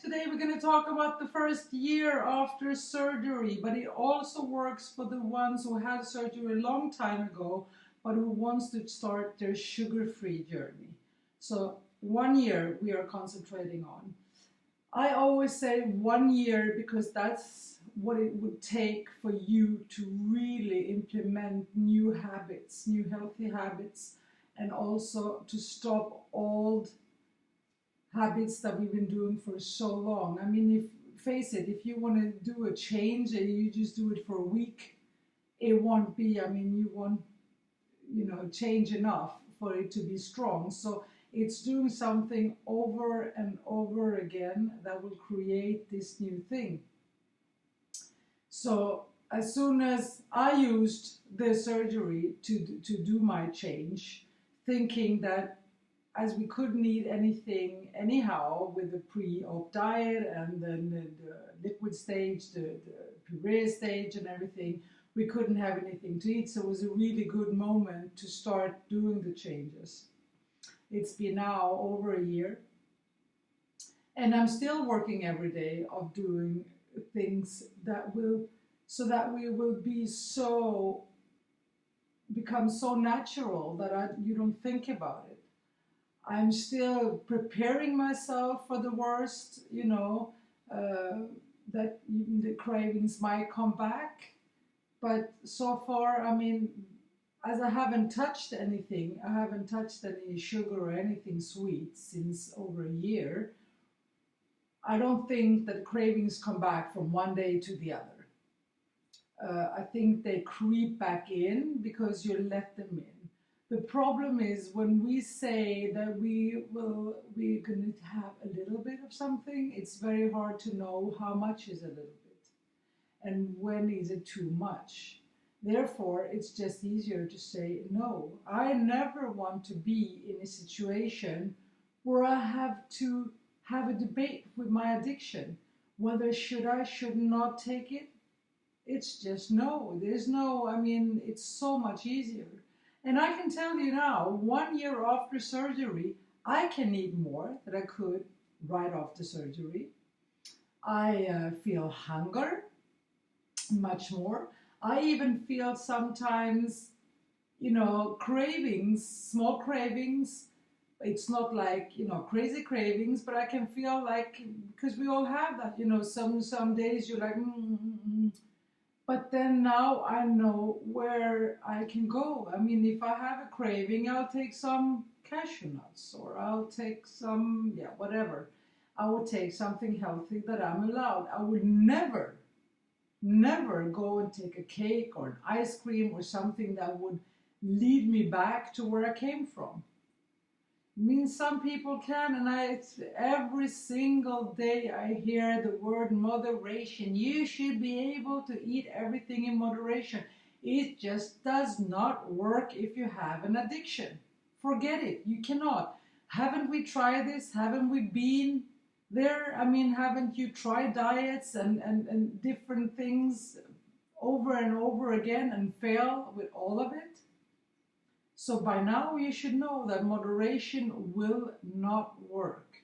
Today we're going to talk about the first year after surgery, but it also works for the ones who had surgery a long time ago, but who wants to start their sugar-free journey. So 1 year we are concentrating on. I always say 1 year because that's what it would take for you to really implement new habits, new healthy habits, and also to stop old habits that we've been doing for so long. I mean, if face it, if you want to do a change and you just do it for a week, it won't be, I mean, you won't, change enough for it to be strong. So it's doing something over and over again that will create this new thing. So as soon as I used the surgery to do my change, thinking that as we couldn't eat anything anyhow with the pre-op diet and then the liquid stage, the puree stage and everything, we couldn't have anything to eat. So it was a really good moment to start doing the changes. It's been now over a year, and I'm still working every day of doing things that will, so that we will become so natural that you don't think about it. I'm still preparing myself for the worst, that the cravings might come back. But so far, I mean, as I haven't touched anything, I haven't touched any sugar or anything sweet since over a year, I don't think that cravings come back from one day to the other. I think they creep back in because you let them in. The problem is when we say that we're going to have a little bit of something, it's very hard to know how much is a little bit and when is it too much. Therefore, it's just easier to say no. I never want to be in a situation where I have to have a debate with my addiction, whether should not take it. It's just no. There's no, I mean, it's so much easier. And I can tell you now, 1 year after surgery, I can eat more than I could right after surgery. I feel hunger much more. I even feel sometimes, cravings, small cravings. It's not like, crazy cravings, but I can feel like, because we all have that, some days you're like, But then now I know where I can go. I mean, if I have a craving, I'll take some cashew nuts or I'll take some, whatever. I will take something healthy that I'm allowed. I would never, never go and take a cake or an ice cream or something that would lead me back to where I came from. I mean, some people can, and every single day I hear the word moderation. You should be able to eat everything in moderation. It just does not work if you have an addiction. Forget it. You cannot. Haven't we tried this? Haven't we been there? I mean, haven't you tried diets and different things over and over again and fail with all of it? So by now you should know that moderation will not work.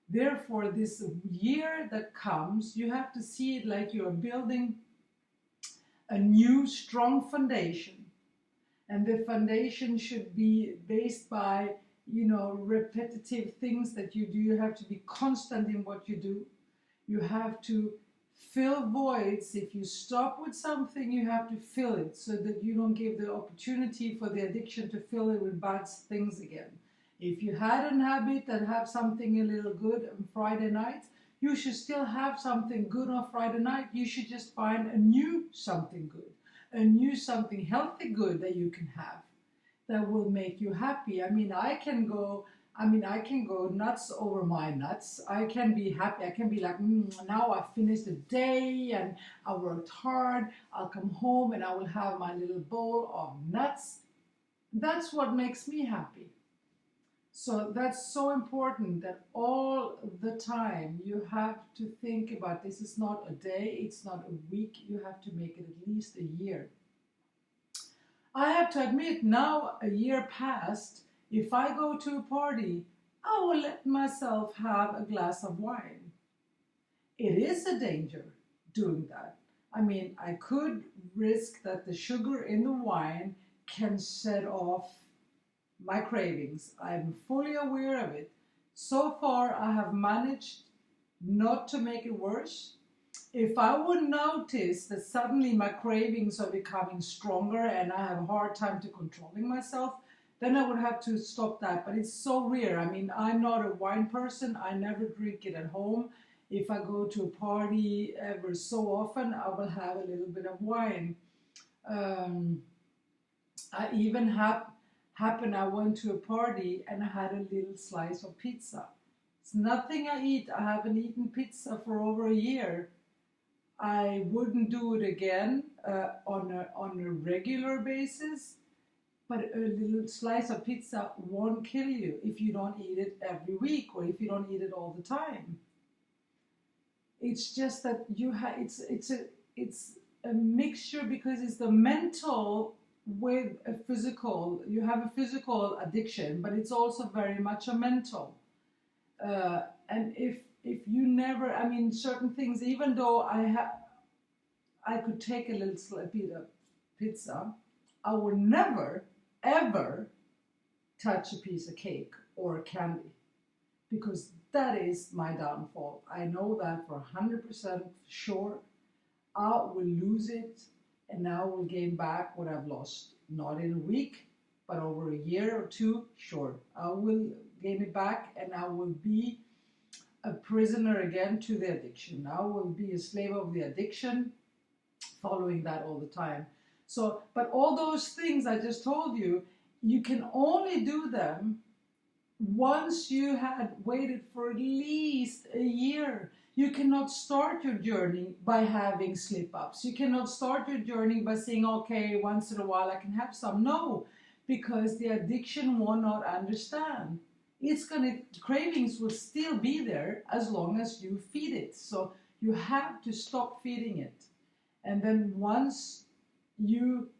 Therefore, this year that comes, you have to see it like you're building a new strong foundation. And the foundation should be based by, repetitive things that you do. You have to be constant in what you do. You have to fill voids. If you stop with something, you have to fill it so that you don't give the opportunity for the addiction to fill it with bad things again. If you had a habit and have something a little good on Friday night, you should still have something good on Friday night. You should just find a new something good, a new something healthy good that you can have that will make you happy. I mean, I can go nuts over my nuts. I can be happy. I can be like, now I finished the day and I worked hard. I'll come home and I will have my little bowl of nuts. That's what makes me happy. So that's so important that all the time you have to think about this is not a day, it's not a week. You have to make it at least a year. I have to admit, now a year passed, if I go to a party, I will let myself have a glass of wine. it is a danger doing that. I mean, I could risk that the sugar in the wine can set off my cravings. I'm fully aware of it. So far, I have managed not to make it worse. If I would notice that suddenly my cravings are becoming stronger and I have a hard time to controlling myself, then I would have to stop that. But it's so rare. I mean, I'm not a wine person. I never drink it at home. If I go to a party ever so often, I will have a little bit of wine. Um, I even happened I went to a party and I had a little slice of pizza. It's nothing I eat. I haven't eaten pizza for over a year. I wouldn't do it again on a regular basis, but a little slice of pizza won't kill you if you don't eat it every week or if you don't eat it all the time. It's just that it's a mixture because it's the mental with a physical. You have a physical addiction, but it's also very much a mental. And if you never, I mean, certain things, even though I could take a little bit of pizza, I would never ever touch a piece of cake or candy because that is my downfall. I know that for 100% sure. I will lose it and I will gain back what I've lost. Not in a week, but over a year or two, sure. I will gain it back and I will be a prisoner again to the addiction. I will be a slave of the addiction, following that all the time. So, but all those things I just told you, you can only do them once you had waited for at least a year. You cannot start your journey by having slip ups. You cannot start your journey by saying, okay, once in a while I can have some. No, because the addiction will not understand. Cravings will still be there as long as you feed it. So you have to stop feeding it. And then once you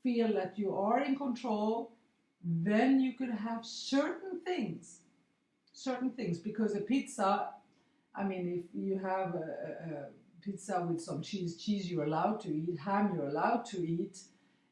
feel that you are in control, then you could have certain things, because a pizza, I mean, if you have a pizza with some cheese you're allowed to eat, ham you're allowed to eat,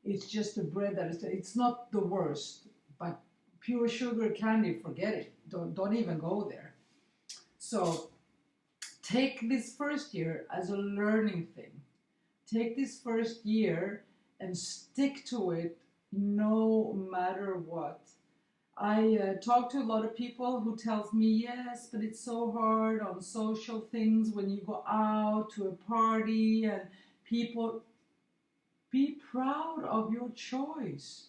it's just a bread it's not the worst, but pure sugar candy, forget it. Don't even go there. So take this first year as a learning thing. Take this first year and stick to it no matter what. I talk to a lot of people who tells me, yes, but it's so hard on social things when you go out to a party and people. Be proud of your choice.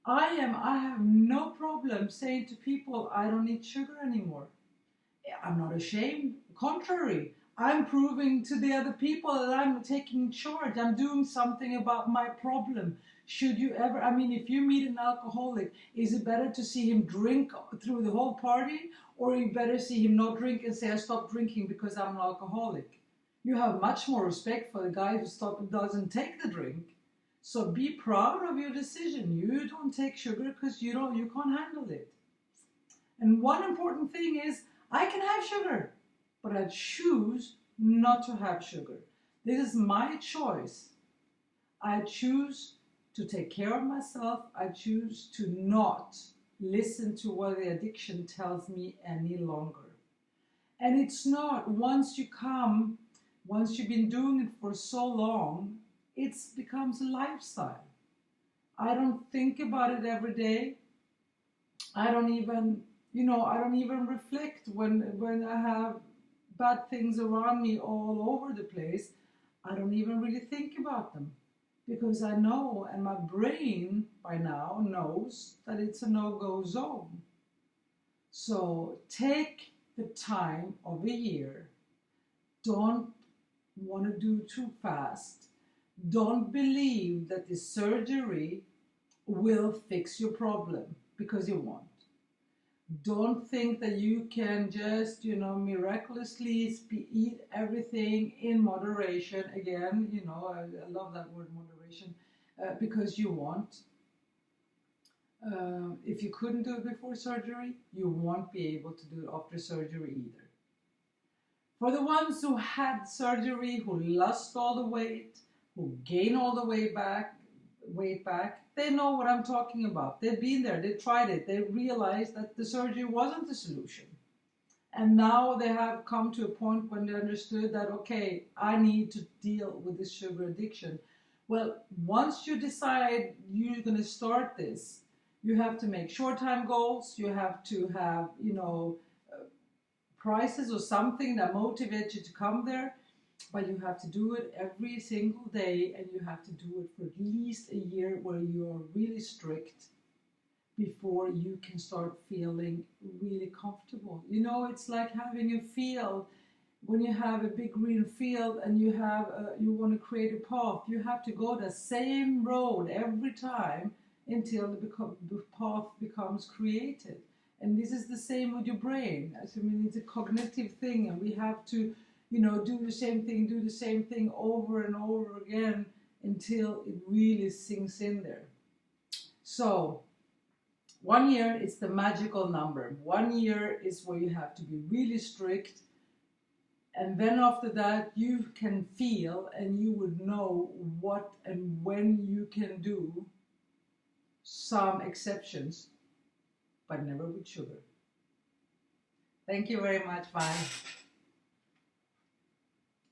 I have no problem saying to people, I don't eat sugar anymore. I'm not ashamed. Contrary, I'm proving to the other people that I'm taking charge. I'm doing something about my problem. Should you ever, I mean, if you meet an alcoholic, is it better to see him drink through the whole party, or you better see him not drink and say, I stopped drinking because I'm an alcoholic? You have much more respect for the guy who doesn't take the drink. So be proud of your decision. You don't take sugar because you can't handle it. And one important thing is, I can have sugar, but I choose not to have sugar. This is my choice. I choose to take care of myself. I choose to not listen to what the addiction tells me any longer. And it's not, once you've been doing it for so long, it becomes a lifestyle. I don't think about it every day. I don't even reflect when I have bad things around me all over the place. I don't even really think about them because I know, and my brain by now knows that it's a no-go zone. So take the time of a year. Don't want to do too fast. Don't believe that the surgery will fix your problem, because it won't. Don't think that you can just, miraculously eat everything in moderation. Again, I love that word moderation, because you won't. If you couldn't do it before surgery, you won't be able to do it after surgery either. For the ones who had surgery, who lost all the weight, who gained all the weight back, they know what I'm talking about. They've been there, they tried it, they realized that the surgery wasn't the solution. And now they have come to a point when they understood that, okay, I need to deal with this sugar addiction. Well, once you decide you're going to start this, you have to make short-time goals. You have to have, prizes or something that motivates you to come there. But you have to do it every single day, and you have to do it for at least a year where you are really strict before you can start feeling really comfortable. It's like having a field. When you have a big green field and you want to create a path, you have to go the same road every time until the path becomes created. And this is the same with your brain. I mean, it's a cognitive thing, and we have to, do the same thing over and over again until it really sinks in there. So 1 year is the magical number. 1 year is where you have to be really strict. And then after that, you can feel and you would know what and when you can do some exceptions, but never with sugar. Thank you very much. Bye.